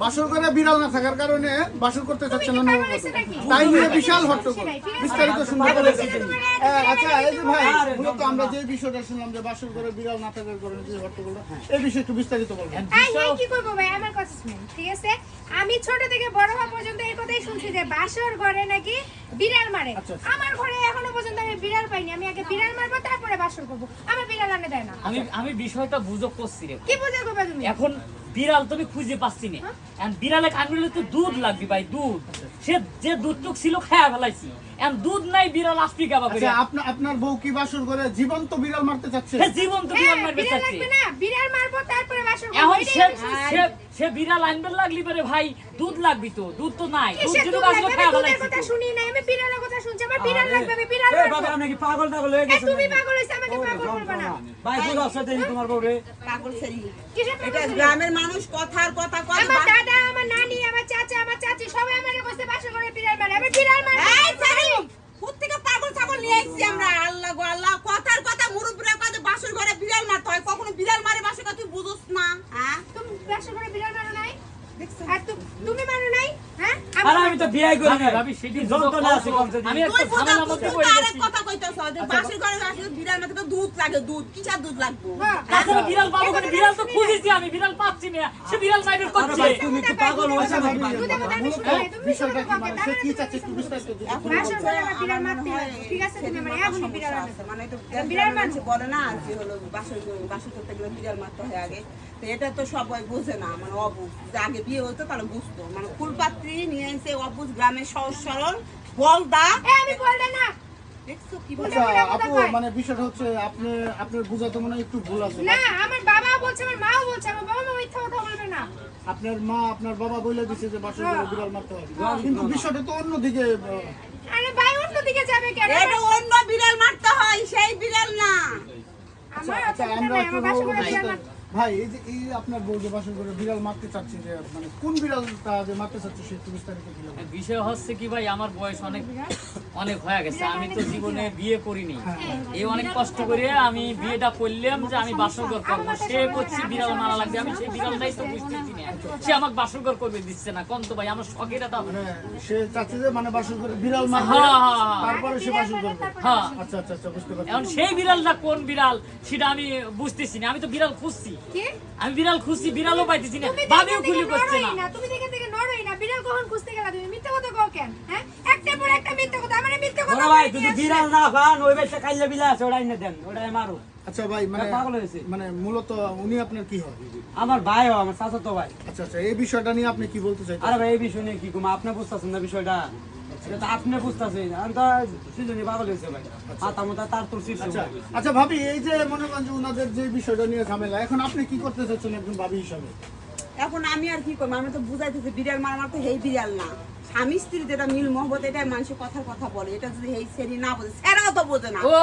বাসর ঘরে বিড়াল না থাকার কারণে বাসর করতে চাচ্ছেন না নববধূ, তাই নিয়ে বিশাল হট্টগোল। বিস্তারিত শুনতে আচ্ছা এই যে ভাই, মূলত আমরা যে বিষয়টা শুনলাম যে বাসর ঘরে বিড়াল না থাকার কারণে যে হট্টগোলটা, এই বিষয়ে একটু বিস্তারিত বলবেন। কি করবো ভাই, আমার কথা শুনুন, ঠিক আছে? আমি ছোট থেকে বড় হওয়া পর্যন্ত এই কথাই শুনছি যে বাসর ঘরে নাকি বিড়াল মারে। আমার ঘরে এখনো পর্যন্ত আমি বিড়াল পাইনি। আমি আগে বিড়াল মারবো, তারপরে বাসর করবো। আমার বিড়াল আনে দেয় না। আমি বিষয়টা বুঝো করছি রে। কি বুঝে করবে তুমি? এখন বিড়াল তুমি খুঁজে পাচ্ছি না। এখন বিড়ালে কানগুলো তো দুধ লাগবে ভাই, দুধ। সে যে দুধটুক ছিল খায়া ফেলাইছি, এখন দুধ নাই, বিড়াল আসবি কাবা করে। আচ্ছা, আপনার বউ কি বাসর ঘরে জীবন্ত বিড়াল মারতে চাচ্ছে? জীবন্ত বিড়াল মারবে বিড়াল চাচ্ছে। লাগবে না, বিড়াল মারবো তারপরে বাসর করবো। এখন সে বিড়াল আনবে লাগলি পারে ভাই, দুধ লাগবি তো, দুধ তো নাই, দুধ যদি আসলে খায়া ফেলাইছি। কথা শুনি না, আমি বিড়ালের কথা শুনছি। আমার বিড়াল লাগবে, আমি বিড়াল মারবো। বাবা আপনি কি পাগল টাগল হয়ে গেছেন? তুমি পাগল হইছ, আমাকে পাগল করবে না। ভাই বুঝো সাথে তোমার বউরে পাগল ছেড়ি। কিসের পাগল এটা ছেড়ি? গ্রামের মানুষ কথার কথা কয়। আমার দাদা, আমার নানি, আমার চাচা, আমার চাচি সবাই আমারে বসে বাসর ঘরে বিড়াল মারে। আমি বিড়াল মারবো। এই ছেড়ি, কোথা থেকে পাগল ছাগল নিয়ে আইছি আমরা? আল্লাহ গো আল্লাহ, কথার কথা মুরুব্বিরা কয় যে বাসর ঘরে বিড়াল মারতে হয়। কখনো বিড়াল মারে বাসর ঘরে তুই বুঝোস না? হ্যাঁ, তুমি বাসর ঘরে বিড়াল মারো নাই? আর তুমি মারো নাই? হ্যাঁ? আরে আমি তো বিয়ে করি না ভাবি সেটি যন্ত্রণা আছে কমছে আমি তুই একটা বুঝা, ঝামেলার তুই মধ্যে তো পড়ে আরেক গেছি। কথা কইতেছ যে বাসর ঘরে আসলে বিড়াল মারতে তো দুধ লাগে, দুধ কিসের দুধ লাগবে? তাছাড়া বিড়াল পাবো কেন? বিড়াল তো খুঁজেছি আমি, বিড়াল পাচ্ছি না। সে বিড়াল মাইবের আরে করছে। ভাই তুমি কি পাগল হইছ নাকি? বিষয়টা কি মানে সে কি চাচ্ছে একটু বিস্তারিত যদি বলেন। বাসর ঘরে আমার বিড়াল মারতে হবে। ঠিক আছে, তুমি আমার এখনই বিড়াল আনো। মানে তো বিড়াল বিড়াল মারছে। মানুষ বলে না যে হলো বাসর করতে গেলে বিড়াল মারতে হয় আগে। তো এটা তো সবাই বোঝে না, মানে অবুঝ। যে আগে বিয়ে হতো তাহলে বুঝতো। মানে ফুলপাত্রী নিয়ে এসে অবুঝ গ্রামের সহজ সরল বলদা। আমি বললে না। দেখছো কি বলে? আচ্ছা আপু, মানে বিষয়টা হচ্ছে আপনার বুঝাতে মনে হয় একটু ভুল আছে। না, আমার বাবাও বলছে, আমার মাও বলছে। আমার বাবা মা মিথ্যা কথা বলবে না। আপনার মা আপনার বাবা বলে দিছে যে বাসর ঘরে বিড়াল মারতে হবে, কিন্তু বিষয়টা তো অন্যদিকে। আরে ভাই অন্যদিকে যাবে কেন? এটা অন্য বিড়াল মারতে হয়, সেই বিড়াল না। আমার আচ্ছা অসুবিধা আমরা নাই, একটু আমার বাসর ঘরে বিড়াল মারতে। ভাই এই যে আপনার বউ যে বাসর ঘরে বিড়াল মারতে চাচ্ছে, যে মানে কোন বিড়ালটা যে মারতে চাচ্ছে সে একটু বিস্তারিত বলবেন। বিষয় হচ্ছে কি ভাই, আমার বয়স অনেক হয়ে গেছে। আমি তো জীবনে বিয়ে করিনি। এই অনেক কষ্ট করে আমি বিয়েটা করলাম যে আমি বাসরঘর করবো। সে করছে বিড়াল মারা লাগবে, আমি সেই বিড়ালটাই তো বুঝতেছি না। সে আমাকে বাসরঘর করবে দিচ্ছে না। কোন তো ভাই আমার শখের এটা। মানে সে চাচ্ছে যে মানে বাসর ঘরে বিড়াল মারবে, হ্যাঁ, হ্যাঁ, তারপরে সে বাসর করবে। হ্যাঁ, আচ্ছা আচ্ছা আচ্ছা, বুঝতে পারছি। এখন সেই বিড়ালটা কোন বিড়াল সেটা আমি বুঝতেছি না। আমি তো বিড়াল খুঁজছি, কি? আমি বিড়াল খুঁজছি, বিড়ালও পাইতেছি না, তুমি ভাবিও দেখে খুলি করছে নড়োই না। না, তুমি দেখে নড়োই না। বিড়াল কখন খুঁজতে গেলা তুমি? মিথ্যা কথা কও কেন? হ্যাঁ? একটার পর একটা মিথ্যা কথা। আমারে মিথ্যা কথা বড় ভাই বলে যদি দিয়ে বিড়াল না পান ওই বেশে খাইলে বিলা আছে ওটাই না দেন, ওটাই মারো। আচ্ছা ভাই, মানে পাগল হয়েছে। মানে মূলত উনি আপনার কি হয়? আমার ভাই ও আমার চাচাতো ভাই। আচ্ছা আচ্ছা, এই বিষয়টা নিয়ে আপনি কি বলতে চাইছেন? আরে ভাই এই বিষয় নিয়ে কি কম আপনি বুঝতেছেন না বিষয়টা? এটা তো আপনি বুঝতেছেন, আমি তো সিজনে পাগল হয়েছে ভাই। মাথা মাথা তার তোর শীর্ষ আচ্ছা আচ্ছা ভাবি, এই যে মনে করেন যে ওনাদের যে বিষয়টা নিয়ে ঝামেলা, এখন আপনি কি করতে চাচ্ছেন একজন ভাবি হিসাবে? এখন আমি আর কি করবো? আমি তো বুঝাইতেছি বিড়াল মারা তো হেই বিড়াল না। স্বামী স্ত্রী যেটা মিল মহব্বত, এটা মানুষের কথার কথা বলে। এটা যদি হেই শ্রেণী না বোঝে, সেরাও তো বোঝে না। ও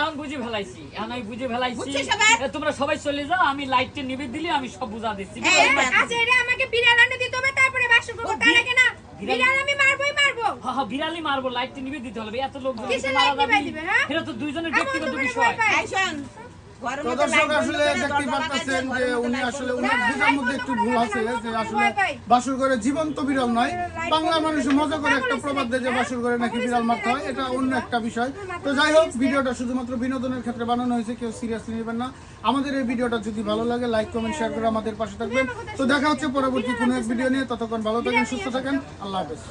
আমি বুঝে ফেলাইছি, এখন আমি বুঝে ফেলাইছি। বুঝছিস সবাই? তোমরা সবাই চলে যাও, আমি লাইটটা নিভে দিলে আমি সব বুঝা দিচ্ছি। আচ্ছা, এটা আমাকে বিড়াল আনে দিতে হবে, তারপরে বাসর করবো। তার আগে না, বিড়াল আমি মারবোই মারবো। হ্যাঁ বিড়ালই মারবো, লাইটটা নিভে দিতে হবে। এত লোক কিসের light নিভাই দিবে, হ্যাঁ? এটা তো দুইজনের আমার ব্যক্তিগত তো বিষয়। ভয় পাই। এই শোন, ঘরের তো মধ্যে দর্শক লাইট আসলে বন্ধ করে দেখতে দরজা পাচ্ছেন লাগাই যে দেন, উনি ঘরের আসলে মধ্যে উনার লাইট দুটার মধ্যে একটু ভুল আছে, যে আসলে বাসর ঘরে জীবন্ত বিড়াল নয়, বাংলা মানুষ মজা করে একটা প্রবাদ দেয় যে বাসর ঘরে নাকি বিড়াল মারতে হয়, এটা অন্য একটা বিষয়। তো যাই হোক, ভিডিওটা শুধুমাত্র বিনোদনের ক্ষেত্রে বানানো হয়েছে, কেউ সিরিয়াসলি নেবেন না। আমাদের এই ভিডিওটা যদি ভালো লাগে লাইক কমেন্ট শেয়ার করে আমাদের পাশে থাকবেন। তো দেখা হচ্ছে পরবর্তী কোনো এক ভিডিও নিয়ে। ততক্ষণ ভালো থাকেন, সুস্থ থাকেন, আল্লাহ হাফেজ।